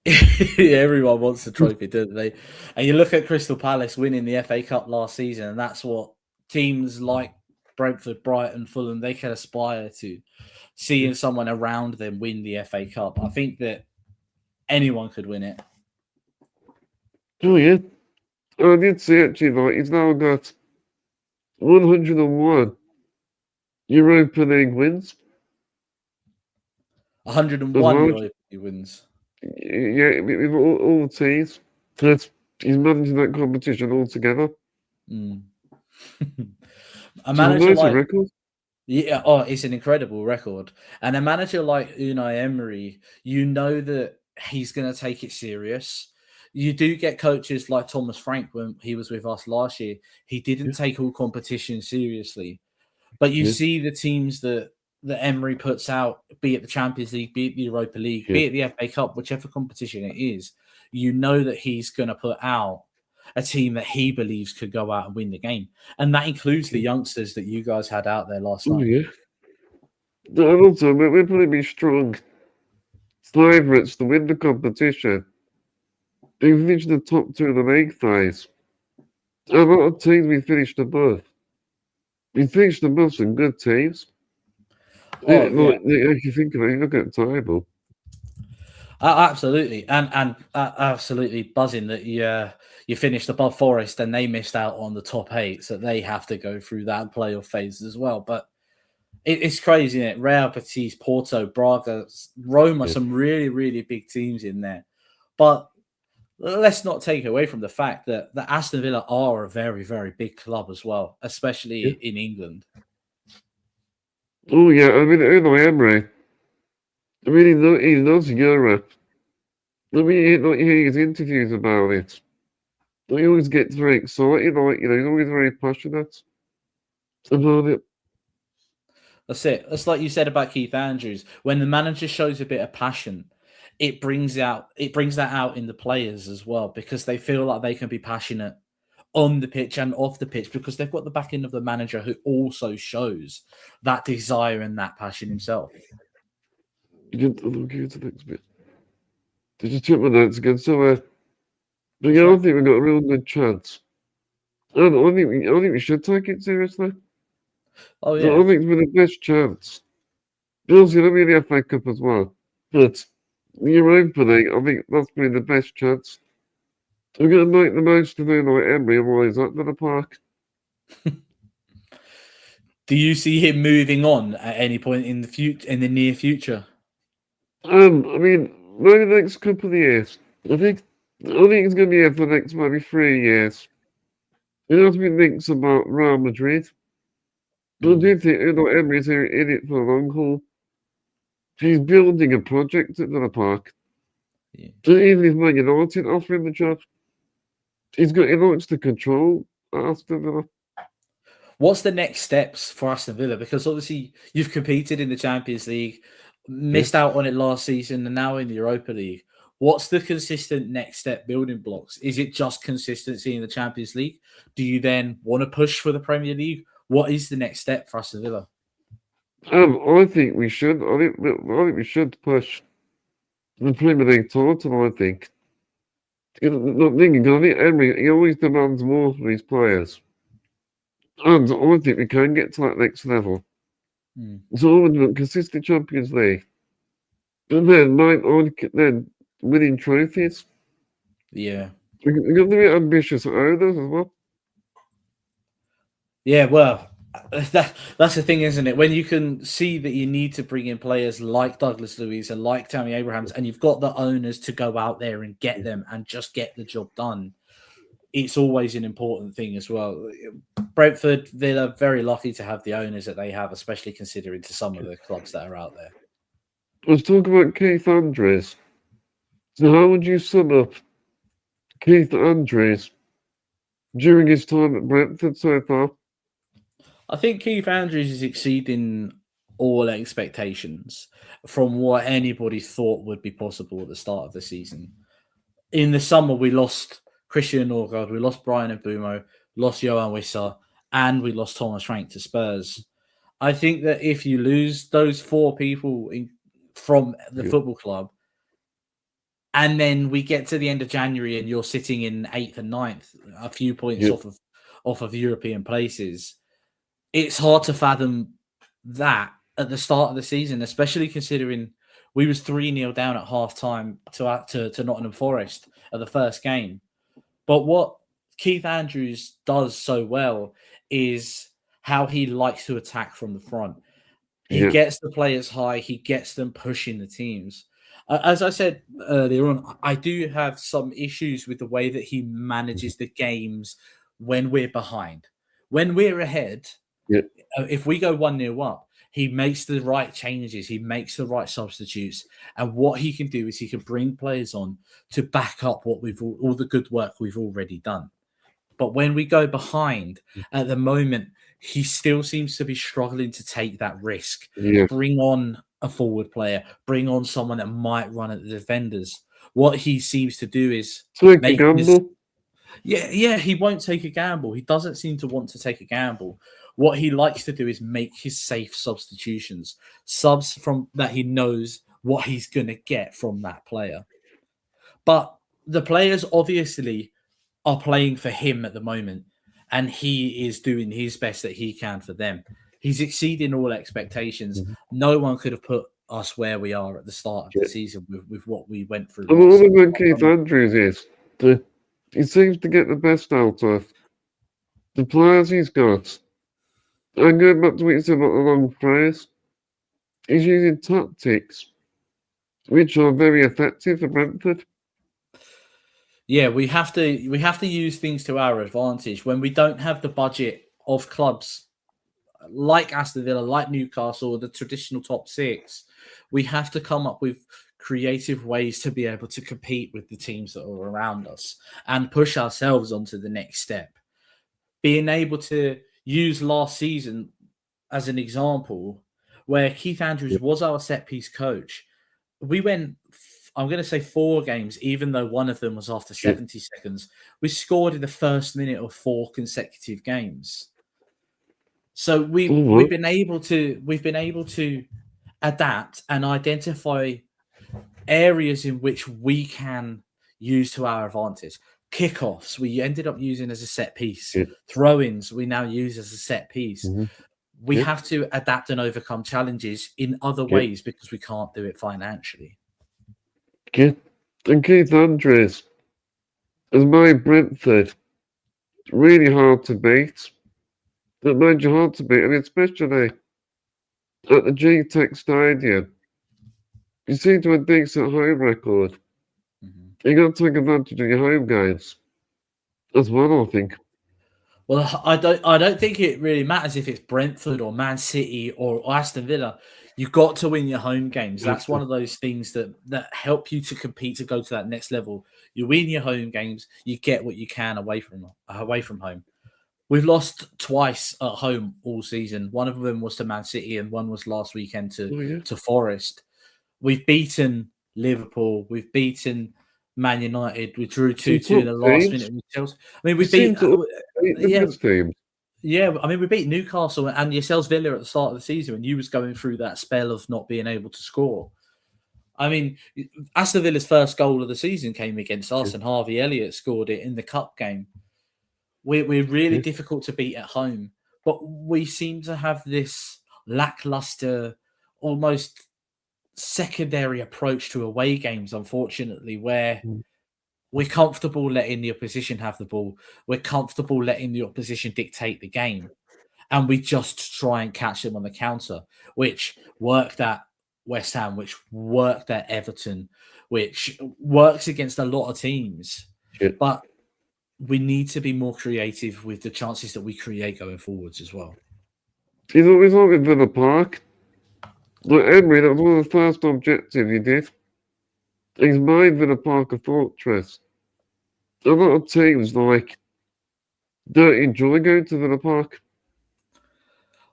Yeah, everyone wants a trophy, don't they? And you look at Crystal Palace winning the FA Cup last season, and that's what teams like Brentford, Brighton, Fulham, they can aspire to. Seeing someone around them win the FA Cup. I think that anyone could win it. Oh, yeah. I did see actually, he's now got 101 Europa League wins. 101 Europa League wins. Yeah, with all teams. He's managing that competition altogether. A manager like... record. Yeah, it's an incredible record. And a manager like Unai Emery, you know that he's going to take it serious. You do get coaches like Thomas Frank when he was with us last year. He didn't take all competition seriously. But you see the teams that Emery puts out, be it the Champions League, be it the Europa League, be it the FA Cup, whichever competition it is, you know that he's going to put out a team that he believes could go out and win the game. And that includes the youngsters that you guys had out there last night. Yeah. And also, we're probably be strong favourites to win the competition. They finished the top 2 of the league phase. A lot of teams we finished above. We finished above some good teams. Oh yeah, If you think about it, look at the table. absolutely, and absolutely buzzing that you finished above Forest and they missed out on the top 8, so they have to go through that playoff phase as well. But it's crazy, isn't it? Real Betis, Porto, Braga, Roma, some really, really big teams in there. But let's not take away from the fact that Aston Villa are a very, very big club as well, especially in England. Oh yeah, I mean, Unai Emery. I mean, he loves Europe. I mean, you hear his interviews about it. He always gets very excited, like, he's always very passionate about it. That's it. That's like you said about Keith Andrews. When the manager shows a bit of passion, it brings that out in the players as well, because they feel like they can be passionate on the pitch and off the pitch because they've got the backing of the manager who also shows that desire and that passion himself. I'll give to the next bit. Did you check my notes again? So, but yeah, I think we've got a real good chance. I think we should take it seriously. Oh yeah, I think we're the best chance. Obviously, there'll be the FA Cup as well, but Europa League, I think that's been the best chance. We're going to make the most of it like Emery, otherwise up to the park. Do you see him moving on at any point in the near future? I mean, maybe the next couple of years. I think it's going to be here for the next maybe 3 years. It has been thinks about Real Madrid. But I do think Emery's in it for the long haul. He's building a project at the park. Yeah. So even if Man United offer him the job, he likes to control Aston Villa. What's the next steps for Aston Villa? Because obviously you've competed in the Champions League, missed out on it last season, and now in the Europa League. What's the consistent next step building blocks? Is it just consistency in the Champions League? Do you then want to push for the Premier League? What is the next step for Aston Villa? I think we should. I think we should push the Premier League title. I think. Not thinking, I think Emery, he always demands more from his players, and I think we can get to that next level. So I want consistent Champions League, and then winning trophies. Yeah, we're going to be ambitious owners as well. Yeah, well, that's the thing, isn't it? When you can see that you need to bring in players like Douglas Luiz and like Tammy Abraham, and you've got the owners to go out there and get them and just get the job done, it's always an important thing as well. Brentford, Villa, very lucky to have the owners that they have, especially considering to some of the clubs that are out there. Let's talk about Keith Andrews. So how would you sum up Keith Andrews during his time at Brentford so far? I think Keith Andrews is exceeding all expectations from what anybody thought would be possible at the start of the season. In the summer, we lost Christian Norgard, we lost Brian Mbumo, lost Johan Wissa, and we lost Thomas Frank to Spurs. I think that if you lose those 4 people from the football club, and then we get to the end of January and you're sitting in 8th and 9th, a few points off of European places, it's hard to fathom that at the start of the season, especially considering we was 3-0 down at half-time to Nottingham Forest at the first game. But what Keith Andrews does so well is how he likes to attack from the front. He gets the players high. He gets them pushing the teams. As I said earlier on, I do have some issues with the way that he manages the games when we're behind. When we're ahead, if we go 1-0 up, he makes the right changes. He makes the right substitutes. And what he can do is he can bring players on to back up what all the good work we've already done. But when we go behind, at the moment, he still seems to be struggling to take that risk. Bring on a forward player, bring on someone that might run at the defenders. What he seems to do is take a gamble. He won't take a gamble. He doesn't seem to want to take a gamble. What he likes to do is make his safe substitutions, subs from that he knows what he's going to get from that player. But the players obviously are playing for him at the moment. and he is doing his best that he can for them. He's exceeding all expectations. No one could have put us where we are at the start of the season with what we went through. And all about Keith Andrews is that he seems to get the best out of the players he's got. And going back to what you said about the long phrase, he's using tactics which are very effective for Brentford. Yeah, we have to use things to our advantage when we don't have the budget of clubs like Aston Villa, like Newcastle, the traditional top six. We have to come up with creative ways to be able to compete with the teams that are around us and push ourselves onto the next step. Being able to use last season as an example, where Keith Andrews was our set piece coach, we went, I'm going to say 4 games, even though one of them was after 70 seconds. We scored in the first minute of 4 consecutive games. So we've been able to adapt and identify areas in which we can use to our advantage. Kickoffs we ended up using as a set piece. Throw-ins we now use as a set piece. We have to adapt and overcome challenges in other ways because we can't do it financially. And Keith Andrews has made Brentford really hard to beat. It made you hard to beat, and especially at the G-Tech Stadium. You seem to have a decent home record. You got to take advantage of your home games as well, I think. Well, I don't think it really matters if it's Brentford or Man City or Aston Villa. You've got to win your home games. That's one of those things that help you to compete to go to that next level. You win your home games, you get what you can away from home. We've lost twice at home all season. One of them was to Man City and one was last weekend to Forest. We've beaten Liverpool. We've beaten Man United. We drew 2-2 in the last minute with Chelsea. I mean, we beat teams. Yeah, I mean, we beat Newcastle and yourselves Villa at the start of the season when you was going through that spell of not being able to score. I mean, Aston Villa's first goal of the season came against us and Harvey Elliott scored it in the cup game. We're really difficult to beat at home, but we seem to have this lackluster, almost secondary approach to away games, unfortunately, where we're comfortable letting the opposition have the ball. We're comfortable letting the opposition dictate the game. And we just try and catch them on the counter, which worked at West Ham, which worked at Everton, which works against a lot of teams. But we need to be more creative with the chances that we create going forwards as well. He's always like in Villa Park. Like Emery, that was one of the first objectives he did. He's made Villa Park a fortress. A lot of teams don't enjoy going to Villa Park.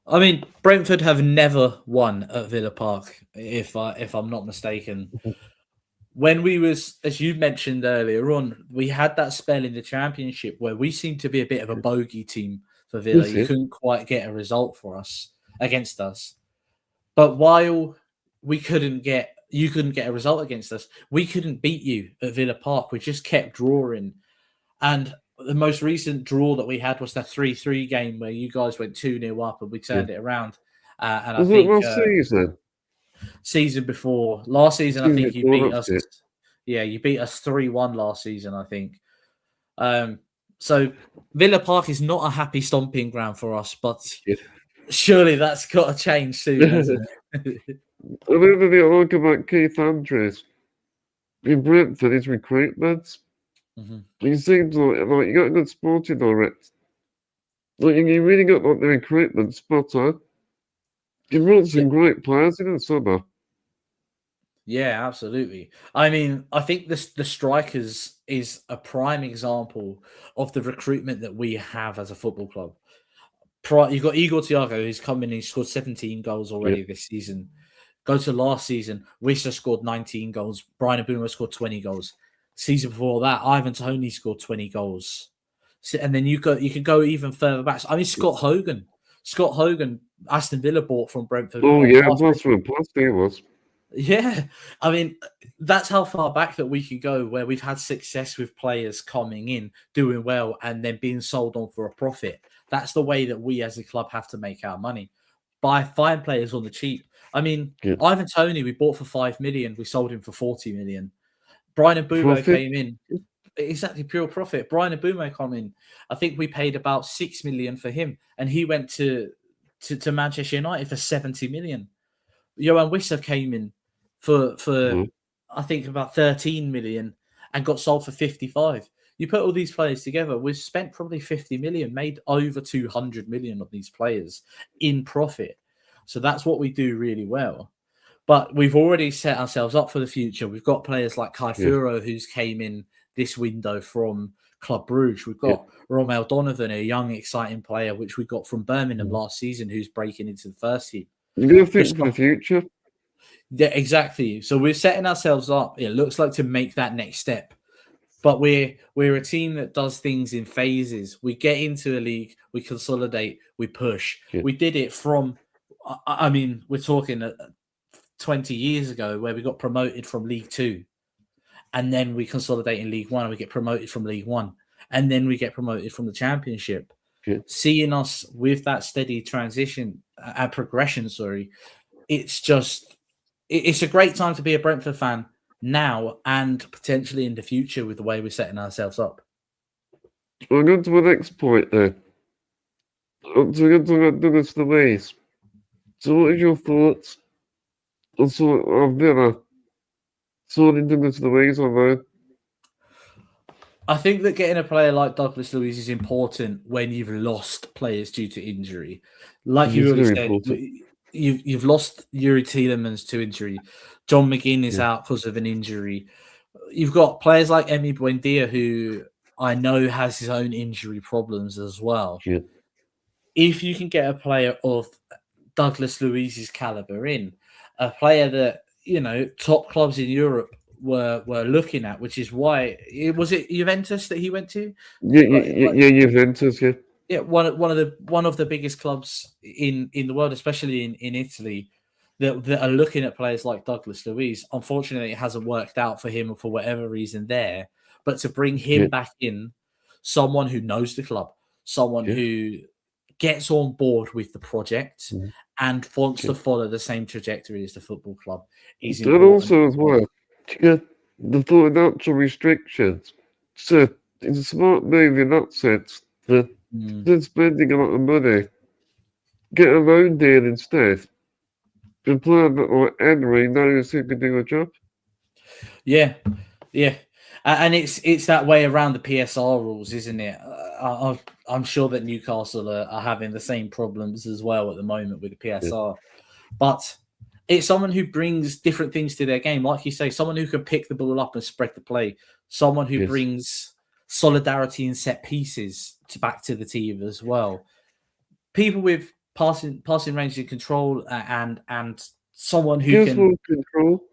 I mean, Brentford have never won at Villa Park, if I'm not mistaken. When we was, as you mentioned earlier on, we had that spell in the Championship where we seemed to be a bit of a bogey team for Villa. You couldn't quite get a result against us. But while you couldn't get a result against us, we couldn't beat you at Villa Park. We just kept drawing. And the most recent draw that we had was that 3-3 game where you guys went 2-0 up and we turned it around. And I think last season? Season before. Last season, I think you beat us. Yeah, you beat us 3-1 last season, I think. So Villa Park is not a happy stomping ground for us, but surely that's got to change soon, hasn't it? Another thing I like about Keith Andrews in Brentford is recruitment. He seems like you got a good sporting director. Like you really got the recruitment spot on. You brought some great players in the summer. Yeah, absolutely. I mean, I think the strikers is a prime example of the recruitment that we have as a football club. You've got Igor Thiago, who's come in and scored 17 goals already this season. Go to last season, Wissa scored 19 goals. Brian Mbeumo scored 20 goals. Season before that, Ivan Toney scored 20 goals. And then you can go even further back. I mean, Scott Hogan, Aston Villa bought from Brentford. Oh, yeah, that's what he was. Yeah, I mean, that's how far back that we can go, where we've had success with players coming in, doing well, and then being sold on for a profit. That's the way that we as a club have to make our money, by buying players on the cheap. I mean, Yeah. Ivan Toney, we bought for 5 million, we sold him for 40 million. Brian Mbumo Profit. came in, exactly, pure profit. Brian Mbumo came in. I think we paid about 6 million for him, and he went to Manchester United for 70 million. Johan Wissa came in for Mhm. I think about 13 million and got sold for 55. You put all these players together, we've spent probably 50 million, made over 200 million on these players in profit. So that's what we do really well. But we've already set ourselves up for the future. We've got players like Kai Yeah. Furo, who's came in this window from Club Brugge. We've Yeah. got Romel Donovan, a young, exciting player, which we got from Birmingham Mhm. last season, who's breaking into the first team. You got to think Just for the future. Yeah, exactly. So we're setting ourselves up. It looks like to make that next step, but we're a team that does things in phases. We get into a league, we consolidate, we push. Yeah. We did it from. I mean, we're talking 20 years ago where we got promoted from League Two, and then we consolidate in League One, and we get promoted from League One, and then we get promoted from the Championship. Yeah. Seeing us with that steady transition and progression, it's just it's a great time to be a Brentford fan now and potentially in the future with the way we're setting ourselves up. We'll go to the next point then. So we're going to talk about Douglas Luiz. So what is your thoughts on sort of Villa sorting Douglas Luiz on loan? I think that getting a player like Douglas Luiz is important when you've lost players due to injury. Like you It's already very said, important. you've lost Yuri Tielemans to injury. John McGinn is Yeah. out because of an injury. You've got players like Emi Buendia, who I know has his own injury problems as well. Yeah. If you can get a player of Douglas Luiz's caliber in, a player that, top clubs in Europe were looking at, which is why was it Juventus that he went to? Yeah, Juventus, yeah. Yeah, one of the biggest clubs in the world, especially in Italy, that are looking at players like Douglas Luiz. Unfortunately, it hasn't worked out for him for whatever reason there. But to bring him Yeah. back in, someone who knows the club, someone Yeah. who gets on board with the project Mhm. and wants Yeah. to follow the same trajectory as the football club is And important. also as well, to get the financial restrictions. So it's a smart move in that sense that instead of spending a lot of money, get a loan deal instead. The player that like Henry knows who can do a job. Yeah. And it's that way around the PSR rules, isn't it? I'm sure that Newcastle are having the same problems as well at the moment with the PSR. But it's someone who brings different things to their game. Like you say, someone who can pick the ball up and spread the play. Someone who Yes. brings solidarity and set pieces back to the team as well. People with passing range and control and someone who Gives can... more control.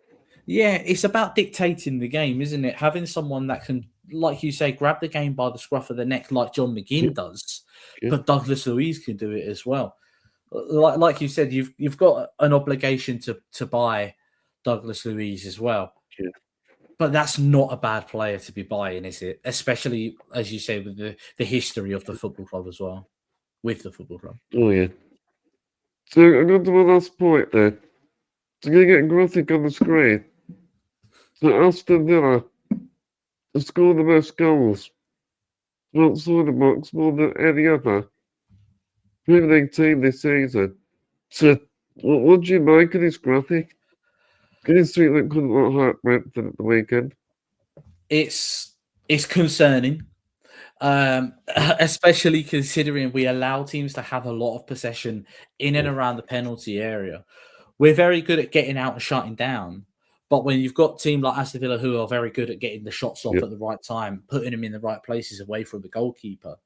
Yeah, it's about dictating the game, isn't it? Having someone that can, like you say, grab the game by the scruff of the neck like John McGinn does, Yeah. but Douglas Luiz can do it as well. Like you said, you've got an obligation to buy Douglas Luiz as well. Yeah. But that's not a bad player to be buying, is it? Especially, as you say, with the history of the football club as well. With the football club. Oh, yeah. So I'm going to my last point then. So you're getting graphic on the screen. So Aston Villa have scored the most goals outside the box more than any other Premier League team this season. So what do you make of this graphic? Can you see that couldn't look like Brentford at the weekend? It's concerning. Especially considering we allow teams to have a lot of possession in and around the penalty area. We're very good at getting out and shutting down, but when you've got a team like Aston Villa who are very good at getting the shots off at the right time, putting them in the right places away from the goalkeeper,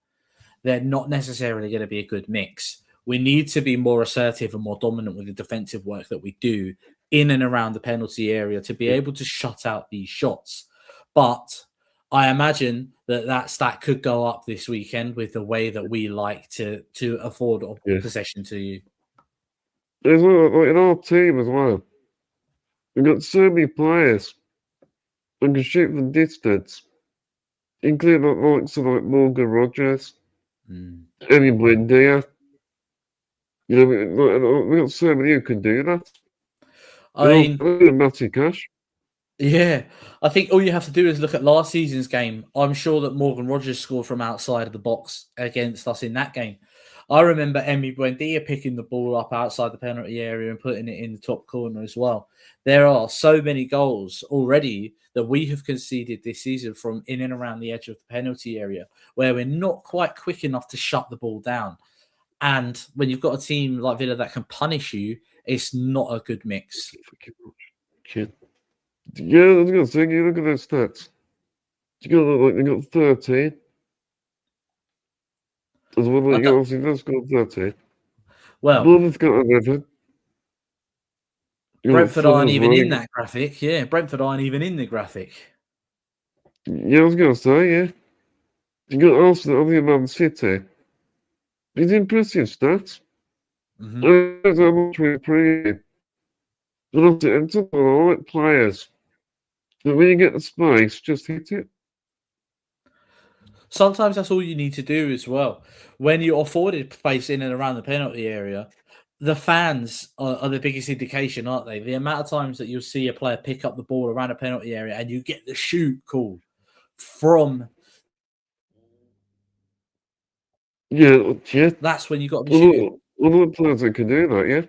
they're not necessarily going to be a good mix. We need to be more assertive and more dominant with the defensive work that we do in and around the penalty area to be able to shut out these shots. But I imagine that stat could go up this weekend with the way that we like to afford possession to you. There's like in our team as well. We've got so many players that can shoot from distance, including the likes of like Morgan Rogers, Tammy Abraham. You know, we've got so many who can do that. I mean, Matty Cash. yeah, I think all you have to do is look at last season's game. I'm sure that Morgan Rogers scored from outside of the box against us in that game. I remember Emi Buendia picking the ball up outside the penalty area and putting it in the top corner as well. There are so many goals already that we have conceded this season from in and around the edge of the penalty area where we're not quite quick enough to shut the ball down. And when you've got a team like Villa that can punish you, it's not a good mix. Yeah, I was going to say, you look at those stats. You got like they got 13. As well, like, you obviously that's got 13. Well, Bournemouth's got 11. Brentford aren't even in that graphic. Yeah, Brentford aren't even in the graphic. Yeah, I was going to say, yeah. You got Arsenal on the Man City. It's impressive stats. Mm-hmm. I don't know how much we're playing. But obviously, and some of the right players. But when you get the space, just hit it. Sometimes that's all you need to do as well. When you're afforded space in and around the penalty area, the fans are the biggest indication, aren't they? The amount of times that you'll see a player pick up the ball around a penalty area and you get the shoot call from... Yeah. That's when you got to be shooting. Well, the players that can do that,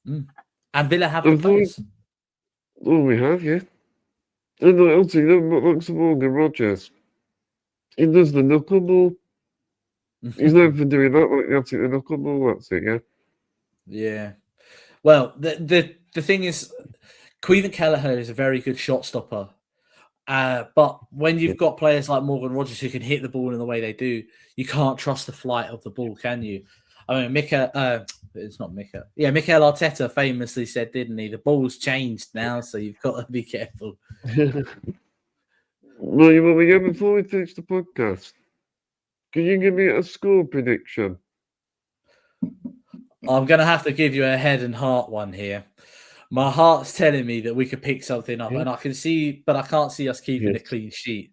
yeah. And Villa have the players. Oh, we have, yeah. And also, you know, like some Morgan Rogers. He does the knuckleball. He's known for doing that, like that's it, the knuckleball, that's it, yeah. Yeah. Well, the thing is, Caoimhin Kelleher is a very good shot stopper. But when you've got players like Morgan Rogers who can hit the ball in the way they do, you can't trust the flight of the ball, can you? I mean, it's not Mikel. Yeah, Mikel Arteta famously said, didn't he? The ball's changed now, so you've got to be careful. Well, you before we finish the podcast, can you give me a score prediction? I'm going to have to give you a head and heart one here. My heart's telling me that we could pick something up, and I can see, but I can't see us keeping a clean sheet.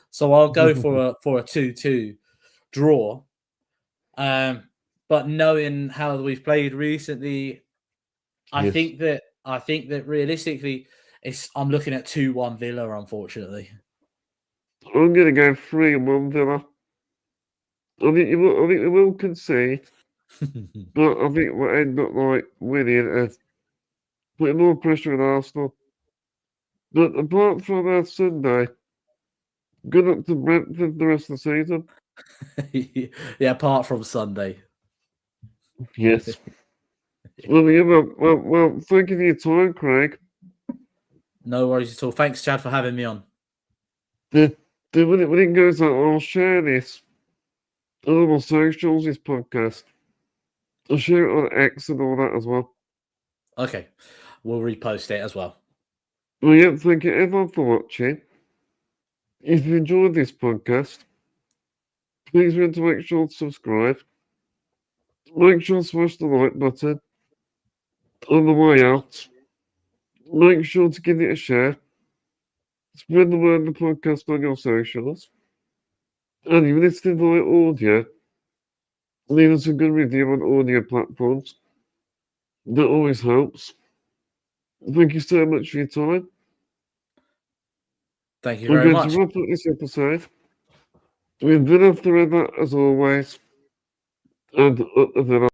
So I'll go for a 2-2 draw. But knowing how we've played recently, I think that realistically, I'm looking at 2-1 Villa. Unfortunately, I'm going to go 3-1 Villa. I think we will concede, but I think we'll end up like winning and putting more pressure on Arsenal. But apart from our Sunday, good luck to Brentford the rest of the season. Yeah, apart from Sunday. Yes. Well, thank you for your time, Craig. No worries at all. Thanks, Chad, for having me on. When it goes out, I'll share this on my socials, this podcast. I'll share it on X and all that as well. Okay. We'll repost it as well. Well, yeah, thank you everyone for watching. If you enjoyed this podcast, please remember to make sure to subscribe. Make sure to smash the like button on the way out. Make sure to give it a share. Spread the word of the podcast on your socials. And if you're listening via audio, leave us a good review on audio platforms. That always helps. Thank you so much for your time. Thank you very much. We're going to wrap up this episode. We've been after that as always. And up the Villa.